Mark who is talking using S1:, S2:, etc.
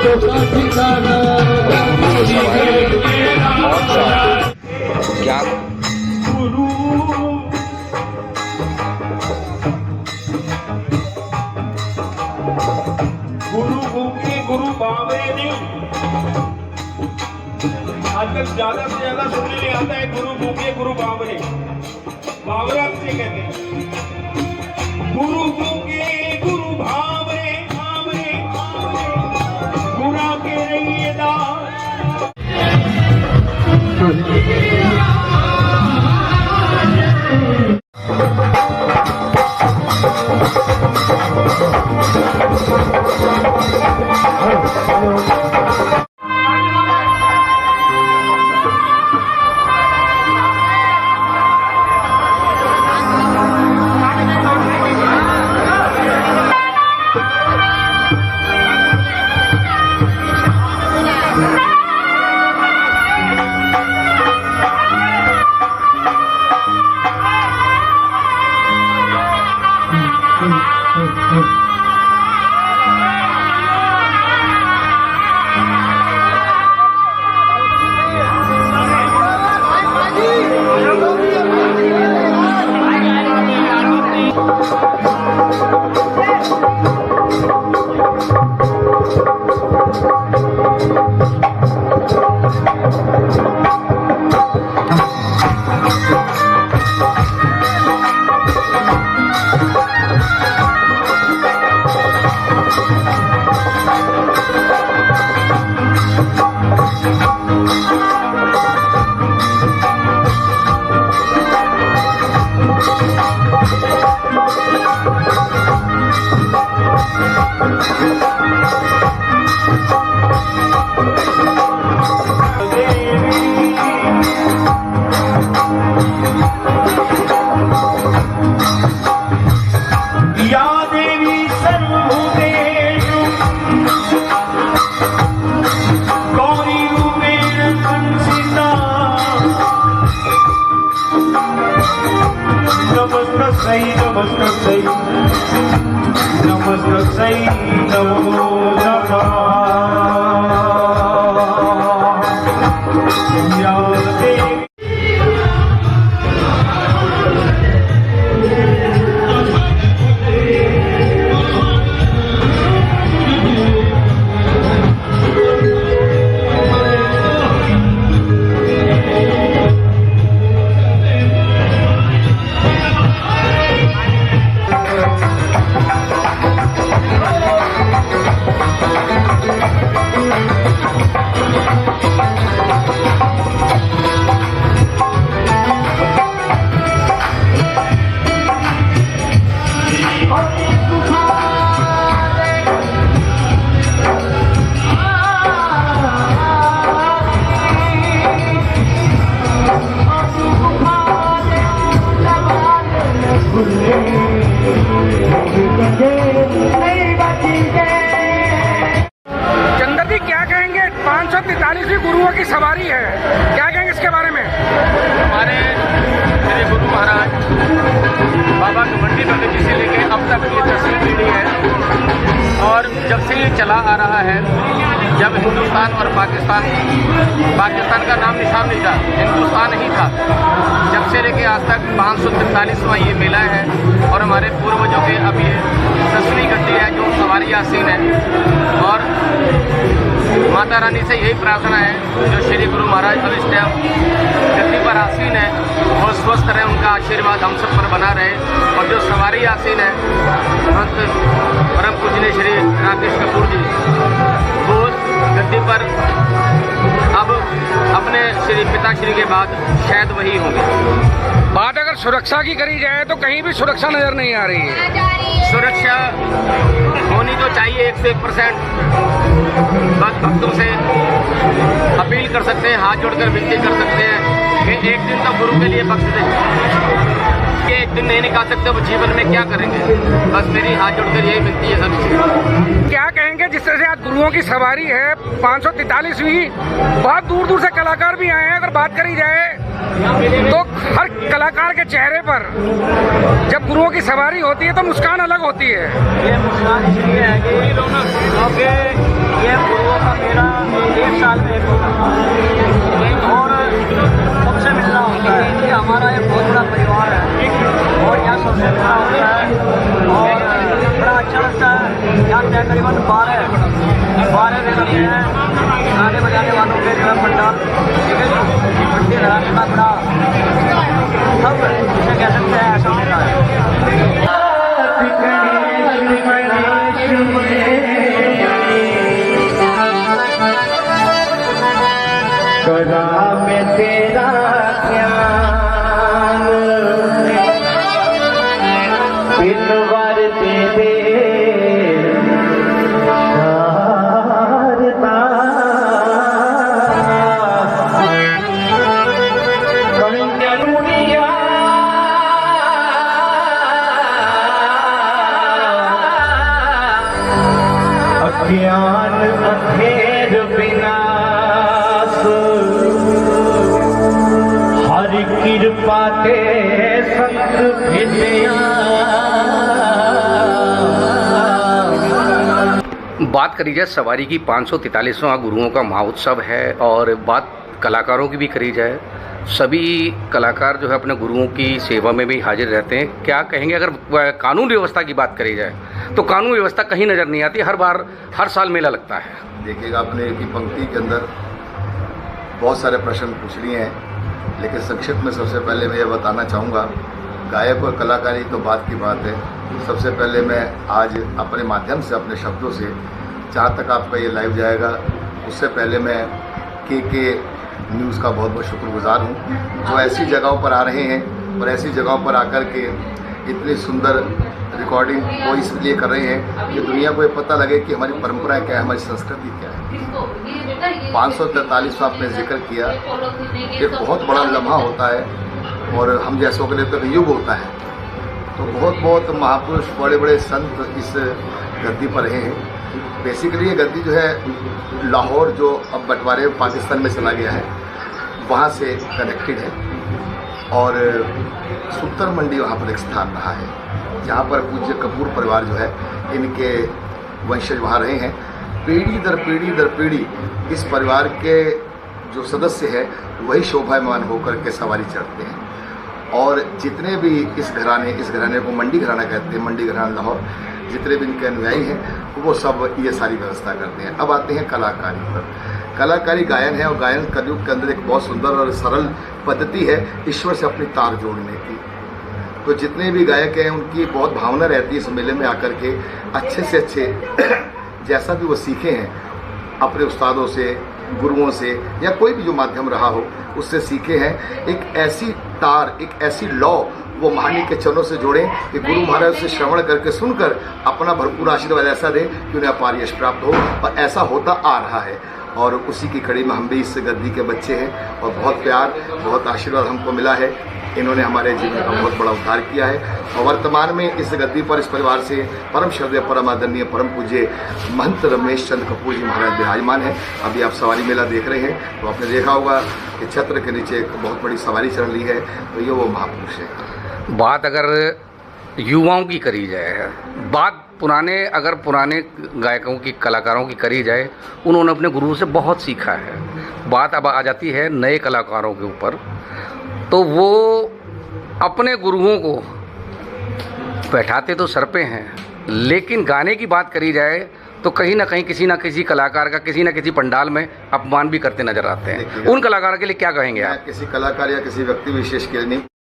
S1: क्या
S2: गुरु भूखे गुरु बावे नहीं। आजकल ज्यादा से ज्यादा सुनने में आता है गुरु भूखे गुरु बावरे। बावरा से कहते हैं गुरु भूखे गुरु भावरे भावरे गुना के रहिए दास। नमस्ते नमो
S3: चंद्र जी क्या कहेंगे? 543 गुरुओं की सवारी है, क्या कहेंगे इसके बारे में?
S4: हमारे श्री गुरु महाराज बाबा घमंडी भगत जी से लेके अब तक ये 10वीं पीढ़ी है और जब से ये चला आ रहा है, जब हिंदुस्तान और पाकिस्तान का नाम निशान नहीं था, हिंदुस्तान ही था, जब से लेके आज तक 543वां ये मेला है और हमारे पूर्वजों के अब ये 10वीं गद्दी है जो सवारी आसीन है। और माता रानी से यही प्रार्थना है जो श्री गुरु महाराज अब इस टाइम गद्दी पर आसीन है वो स्वस्थ रहे, उनका आशीर्वाद हम सब पर बना रहे। और जो सवारी आसीन है महंत परम पूजनीय श्री राकेश कपूर जी, वो गद्दी पर अब अपने श्री पिताश्री के बाद शायद वही होंगे।
S3: बात अगर सुरक्षा की करी जाए तो कहीं भी सुरक्षा नजर नहीं आ रही है।
S4: सुरक्षा होनी तो चाहिए 101%। बस भक्तों से अपील कर सकते हैं, हाथ जोड़कर विनती कर सकते हैं कि एक दिन तो गुरु के लिए बख्श दें, कि एक दिन नहीं निकाल सकते वो जीवन में क्या करेंगे। बस मेरी हाथ जोड़कर यही विनती है सबसे।
S3: क्या कहेंगे जिस तरह से आज गुरुओं की सवारी है 543वीं, बहुत दूर दूर से कलाकार भी आए हैं। अगर बात करी जाए तो हर कलाकार के चेहरे पर जब गुरुओं की सवारी होती है तो मुस्कान अलग होती है।
S1: ये मुस्कान इसलिए है कि क्योंकि ये गुरुओं का मेरा 1 साल में एक होता है और सबसे मिलना होता है कि हमारा एक बहुत बड़ा परिवार है और यहाँ सबसे मिलना होता है और बड़ा अच्छा लगता है। यहाँ तकरीबन 12 दिन लगते हैं गाने बजाने वालों के जो है पंडाल, ठीक है, मंडी लगाने का बड़ा सब जिसे कह सकते हैं ऐसा होता है।
S2: में तेरा ज्ञान बिनवर दे दे शारदा दुनिया अज्ञान अंधेर विनाश हरि कृपा के संग विद्या।
S3: बात करी जाए सवारी की, 543वां गुरुओं का महोत्सव है और बात कलाकारों की भी करी जाए, सभी कलाकार जो है अपने गुरुओं की सेवा में भी हाजिर रहते हैं। क्या कहेंगे अगर कानून व्यवस्था की बात करी जाए तो कानून व्यवस्था कहीं नज़र नहीं आती, हर साल मेला लगता है।
S5: देखिएगा आपने एक ही पंक्ति के अंदर बहुत सारे प्रश्न पूछ लिए हैं, लेकिन संक्षिप्त में सबसे पहले मैं ये बताना चाहूँगा, गायक और कलाकारी तो बात की बात है। सबसे पहले मैं आज अपने माध्यम से, अपने शब्दों से, जहाँ तक आपका ये लाइव जाएगा उससे पहले मैं के न्यूज़ का बहुत बहुत शुक्रगुजार हूँ, जो ऐसी जगहों पर आ रहे हैं और ऐसी जगहों पर आकर के इतनी सुंदर रिकॉर्डिंग वो इसलिए कर रहे हैं कि दुनिया को ये पता लगे कि हमारी परंपरा क्या है, हमारी संस्कृति क्या है। 543 आपने जिक्र किया, एक बहुत बड़ा लम्हा होता है और हम जैसों के लिए तो युग होता है। तो बहुत बहुत महापुरुष, बड़े बड़े संत इस गद्दी पर रहे हैं। बेसिकली ये गद्दी जो है लाहौर, जो अब बंटवारे पाकिस्तान में चला गया है, वहाँ से कनेक्टेड है और सुत्तर मंडी वहाँ पर एक स्थान रहा है, जहाँ पर पूज्य कपूर परिवार जो है, इनके वंशज वहाँ रहे हैं। पीढ़ी दर पीढ़ी दर पीढ़ी इस परिवार के जो सदस्य है वही शोभायमान होकर के सवारी चढ़ते हैं और जितने भी इस घराने को मंडी घराना कहते हैं, मंडी घराना लाहौर, जितने भी इनके अनुयायी हैं वो सब ये सारी व्यवस्था करते हैं। अब आते हैं कलाकारी पर। कलाकारी गायन है और गायन कलयुग के अंदर एक बहुत सुंदर और सरल पद्धति है ईश्वर से अपनी तार जोड़ने की। तो जितने भी गायक हैं उनकी बहुत भावना रहती है इस मेले में आकर के अच्छे से अच्छे जैसा भी वो सीखे हैं अपने उस्तादों से, गुरुओं से, या कोई भी जो माध्यम रहा हो उससे सीखे हैं, एक ऐसी तार, एक ऐसी लौ वो महानी के चरणों से जोड़ें कि गुरु महाराज से श्रवण करके सुनकर अपना भरपूर आशीर्वाद ऐसा दें कि उन्हें अपार यश प्राप्त हो, और ऐसा होता आ रहा है। और उसी की कड़ी में हम भी इस गद्दी के बच्चे हैं और बहुत प्यार, बहुत आशीर्वाद हमको मिला है। इन्होंने हमारे जीवन का बहुत बड़ा उद्धार किया है और वर्तमान में इस गद्दी पर, इस परिवार से परम श्रद्धेय, परम आदरणीय, परम पूज्य महंत रमेश चंद्र कपूर जी महाराज विराजमान हैं। अभी आप सवारी मेला देख रहे हैं तो आपने देखा होगा कि छत्र के नीचे एक बहुत बड़ी सवारी चल रही है, तो ये वो महापुरुष है।
S3: बात अगर युवाओं की करी जाए, बात पुराने गायकों की, कलाकारों की करी जाए, उन्होंने अपने गुरुओं से बहुत सीखा है। बात अब आ जाती है नए कलाकारों के ऊपर, तो वो अपने गुरुओं को बैठाते तो सर पे हैं, लेकिन गाने की बात करी जाए तो कहीं ना कहीं किसी ना किसी कलाकार का किसी ना किसी पंडाल में अपमान भी करते नजर आते हैं। उन कलाकारों के लिए क्या कहेंगे आप?
S5: किसी कलाकार या किसी व्यक्ति विशेष के लिए नहीं,